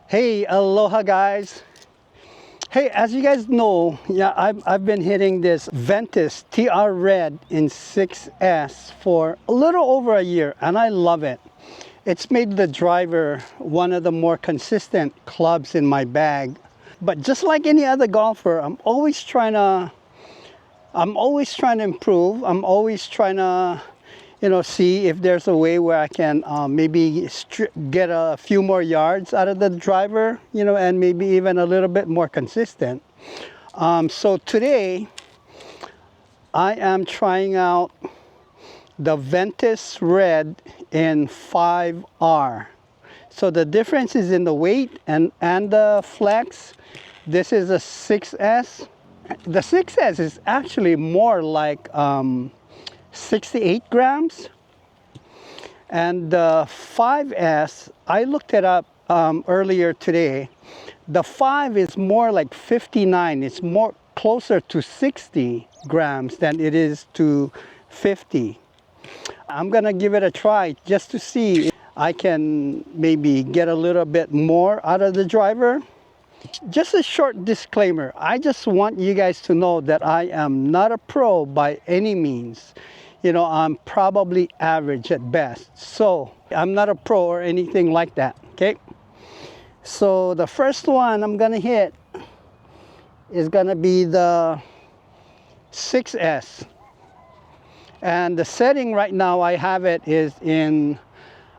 Hey, aloha guys. Hey, as you guys know, yeah, I've been hitting this Ventus TR Red in 6S for a little over a year, and I love it. It's made the driver one of the more consistent clubs in my bag. But just like any other golfer, I'm always trying to improve. I'm always trying to see if there's a way where I can maybe get a few more yards out of the driver, and maybe even a little bit more consistent. So today, I am trying out the Ventus Red in 5R. So the difference is in the weight and the flex. This is a 6S. The 6S is actually more like 68 grams, and the 5S, I looked it up earlier today. The 5 is more like 59. It's more closer to 60 grams than it is to 50. I'm gonna give it a try just to see if I can maybe get a little bit more out of the driver. Just a short disclaimer, I just want you guys to know that I am not a pro by any means. I'm probably average at best. So I'm not a pro or anything like that, okay? So the first one I'm gonna hit is gonna be the 6S. And the setting right now I have it is in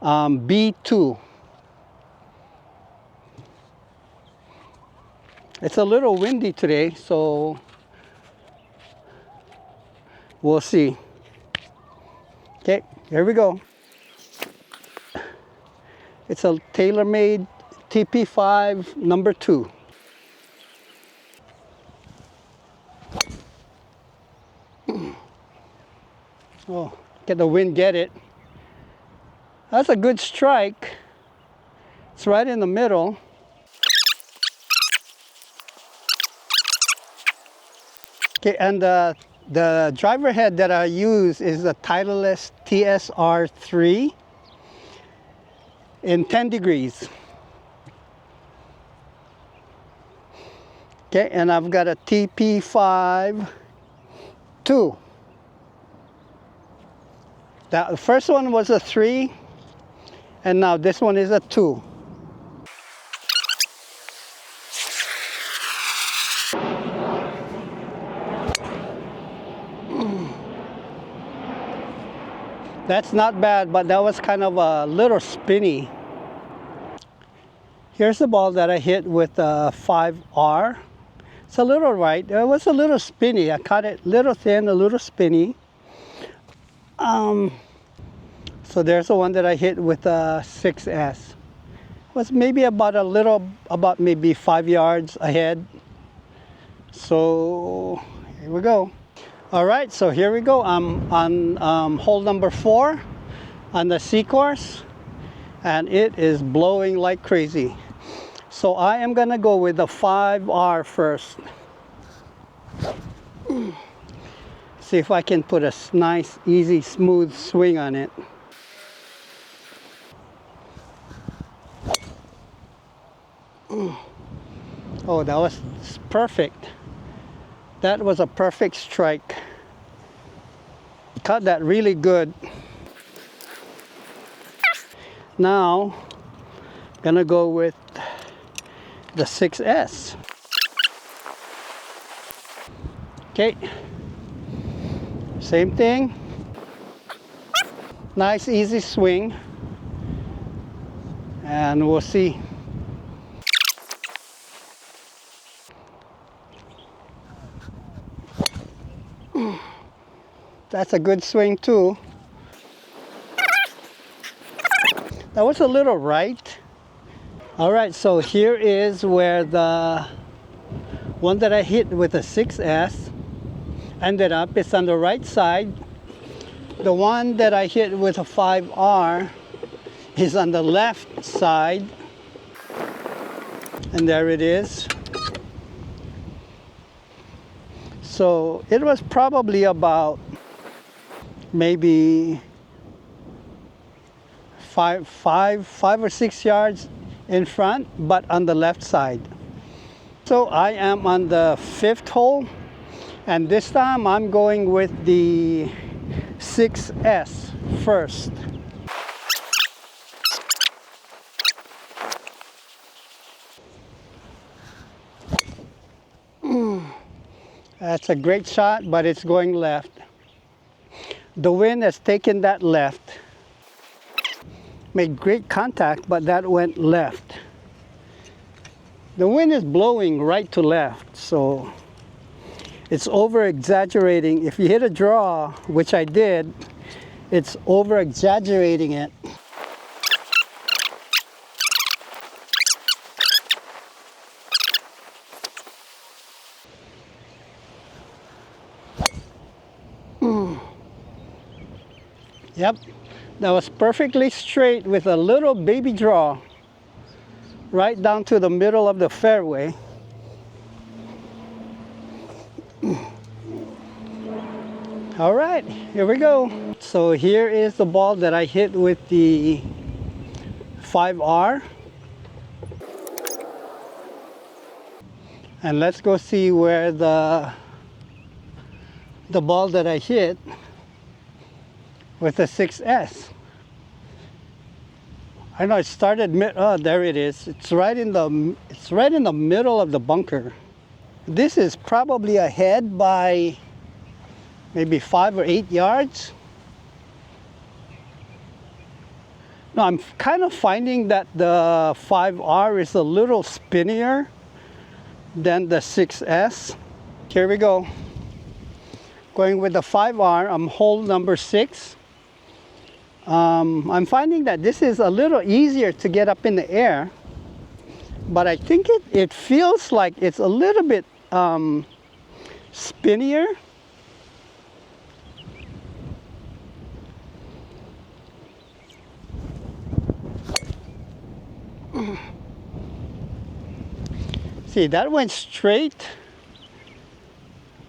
B2. It's a little windy today, so we'll see. Okay, here we go. It's a tailor-made TP5 number 2. Oh, get the wind, get it. That's a good strike. It's right in the middle. Okay, and the driver head that I use is a Titleist TSR3 in 10 degrees. Okay, and I've got a TP5 2. The first one was a 3, and now this one is a 2. That's not bad, but that was kind of a little spinny. Here's the ball that I hit with a 5R. It's a little right. It was a little spinny. I caught it a little thin, a little spinny. So there's the one that I hit with a 6S. It was maybe about maybe 5 yards ahead. So here we go. All right, so here we go. I'm on hole number 4 on the C course, and it is blowing like crazy. So I am gonna go with the 5R first. See if I can put a nice, easy, smooth swing on it. Oh, that was perfect. That was a perfect strike. Caught that really good. Now, gonna go with the 6S. Okay, same thing. Nice, easy swing. And we'll see. That's a good swing too. That was a little right. All right, so here is where the one that I hit with a 6S ended up. It's on the right side. The one that I hit with a 5R is on the left side. And there it is. So it was probably about maybe five or 6 yards in front, but on the left side. So I am on the 5th hole, and this time I'm going with the 6S first. That's a great shot, but it's going left. The wind has taken that left. Made great contact, but that went left. The wind is blowing right to left, so it's over exaggerating. If you hit a draw, which I did, it's over exaggerating it. Yep, that was perfectly straight with a little baby draw right down to the middle of the fairway. All right, here we go. So here is the ball that I hit with the 5R. And let's go see where the ball that I hit with the 6S. I know it started oh, there it is. It's right in the middle of the bunker. This is probably ahead by maybe 5 or 8 yards. No, I'm kind of finding that the 5R is a little spinnier than the 6S. Here we go. Going with the 5R, I'm hole number 6. I'm finding that this is a little easier to get up in the air, but I think it feels like it's a little bit spinnier. See, that went straight,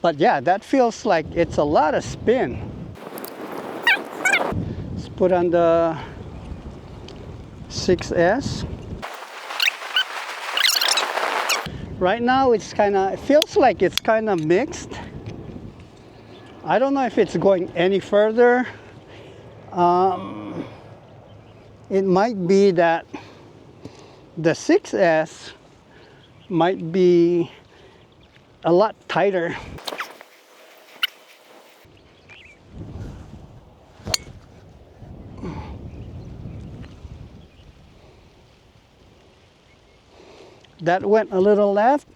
but yeah, that feels like it's a lot of spin. Let's put on the 6S. Right now it feels like it's kind of mixed. I don't know if it's going any further. It might be that the 6S might be a lot tighter. That went a little left.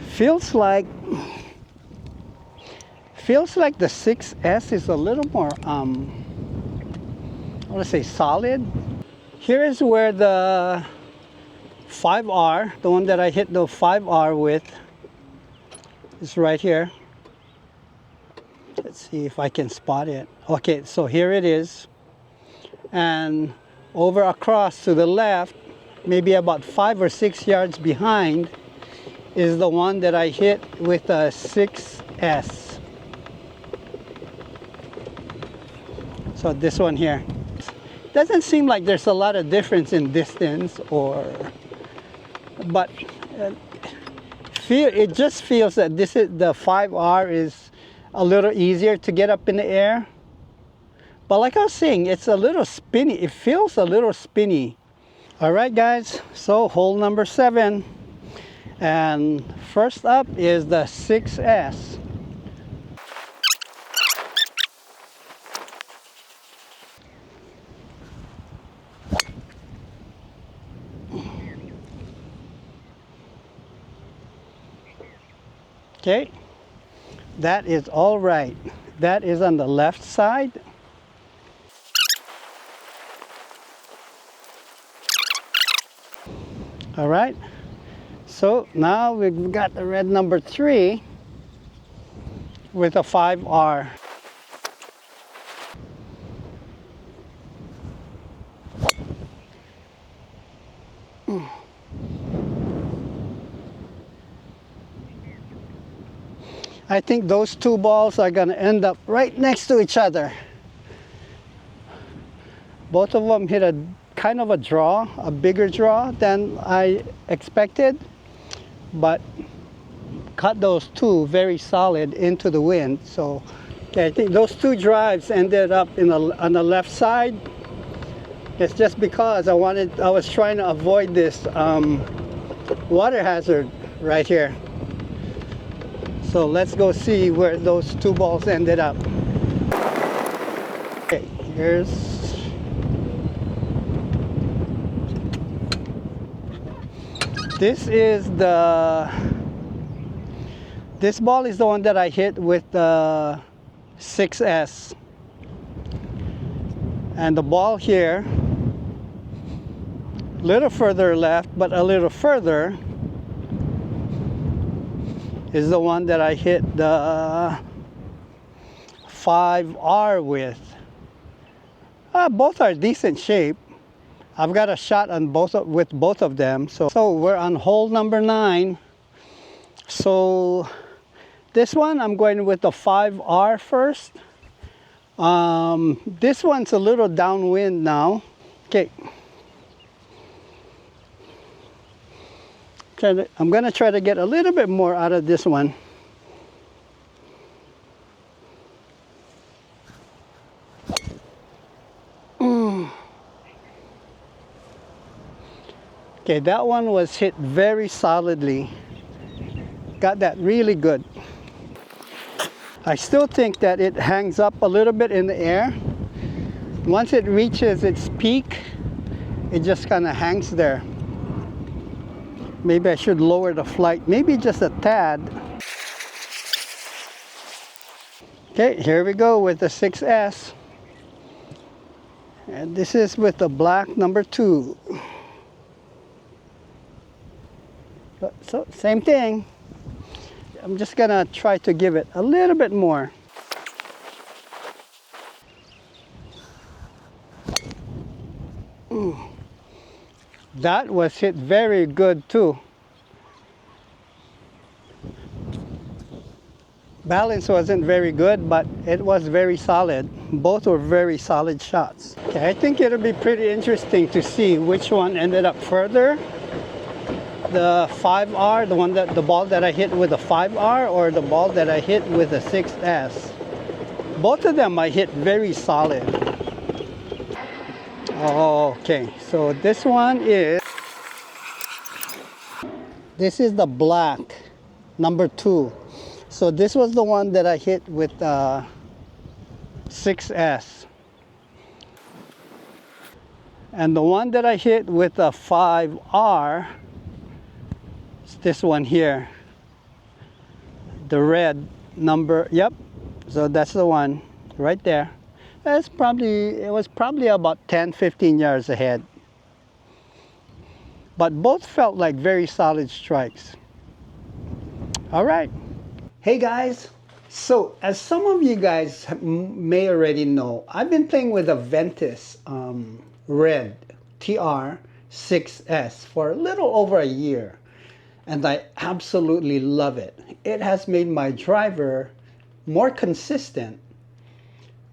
Feels like the 6S is a little more I want to say solid. Here is where the 5R, the one that I hit the 5R with, is right here. Let's see if I can spot it. Okay, so here it is. And over across to the left, maybe about 5 or 6 yards behind, is the one that I hit with a 6S. So this one here. Doesn't seem like there's a lot of difference in distance, but it just feels that the 5R is a little easier to get up in the air. But like I was saying, it's a little spinny. It feels a little spinny. All right, guys, so hole number 7. And first up is the 6S. Okay, that is all right. That is on the left side. All right, so now we've got the red number 3 with a 5R. I think those two balls are going to end up right next to each other. Both of them hit kind of a draw, a bigger draw than I expected, but cut those two very solid into the wind. So okay, I think those two drives ended up on the left side. It's just because I was trying to avoid this water hazard right here. So let's go see where those two balls ended up. Okay, this ball is the one that I hit with the 6S. And the ball here, a little further left, but a little further, is the one that I hit the 5R with. Both are decent shape. I've got a shot on with both of them. So we're on hole number 9. So this one I'm going with the 5R first. This one's a little downwind now. Okay. I'm gonna try to get a little bit more out of this one. Okay, that one was hit very solidly. Got that really good. I still think that it hangs up a little bit in the air. Once it reaches its peak, it just kind of hangs there. Maybe I should lower the flight, maybe just a tad. Okay, here we go with the 6S. And this is with the black number 2. So same thing. I'm just gonna try to give it a little bit more. That was hit very good too. Balance wasn't very good, but it was very solid. Both were very solid shots. Okay, I think it'll be pretty interesting to see which one ended up further. The 5R, the ball that I hit with the 5R, or the ball that I hit with the 6S. Both of them I hit very solid. Okay, so this is the black number 2. So this was the one that I hit with 6S. And the one that I hit with the 5R, this one here, the red number. Yep, so that's the one right there. It was probably about 10-15 yards ahead, but both felt like very solid strikes. All right, hey guys, so as some of you guys may already know, I've been playing with a Ventus Red TR 6S for a little over a year. And I absolutely love it. It has made my driver more consistent.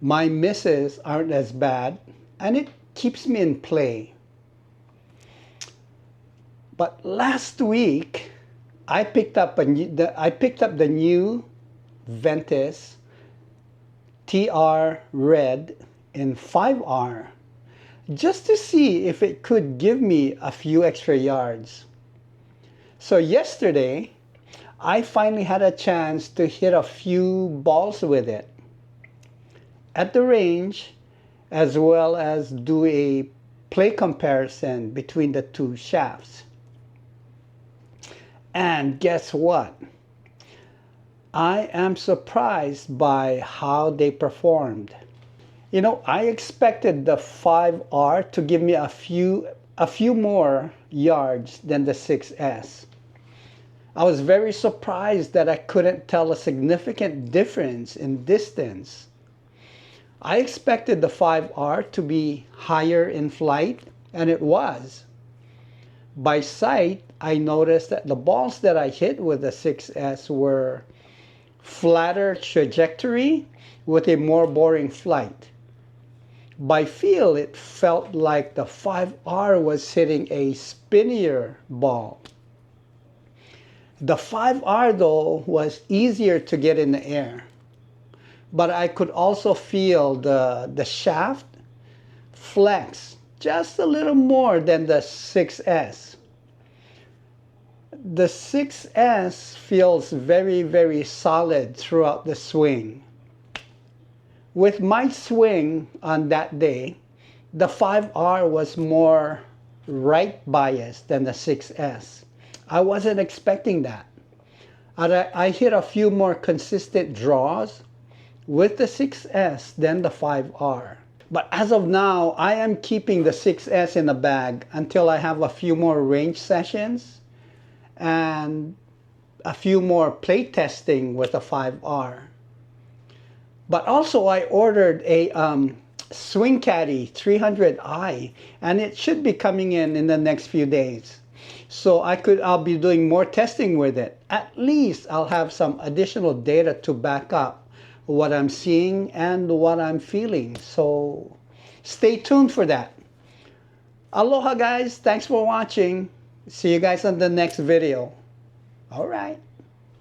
My misses aren't as bad, and it keeps me in play. But last week, I picked up the new Ventus TR Red in 5R, just to see if it could give me a few extra yards. So yesterday, I finally had a chance to hit a few balls with it at the range, as well as do a play comparison between the two shafts. And guess what? I am surprised by how they performed. You know, I expected the 5R to give me a few more yards than the 6S. I was very surprised that I couldn't tell a significant difference in distance. I expected the 5R to be higher in flight, and it was. By sight, I noticed that the balls that I hit with the 6S were flatter trajectory with a more boring flight. By feel, it felt like the 5R was hitting a spinnier ball. The 5R though was easier to get in the air, but I could also feel the shaft flex just a little more than the 6S. The 6S feels very, very solid throughout the swing. With my swing on that day, the 5R was more right biased than the 6S. I wasn't expecting that. I hit a few more consistent draws with the 6S than the 5R. But as of now, I am keeping the 6S in the bag until I have a few more range sessions and a few more play testing with a 5R. But also I ordered a Swing Caddy 300i, and it should be coming in the next few days. So I'll be doing more testing with it. At least I'll have some additional data to back up what I'm seeing and what I'm feeling. So stay tuned for that. Aloha guys, thanks for watching. See you guys on the next video. All right.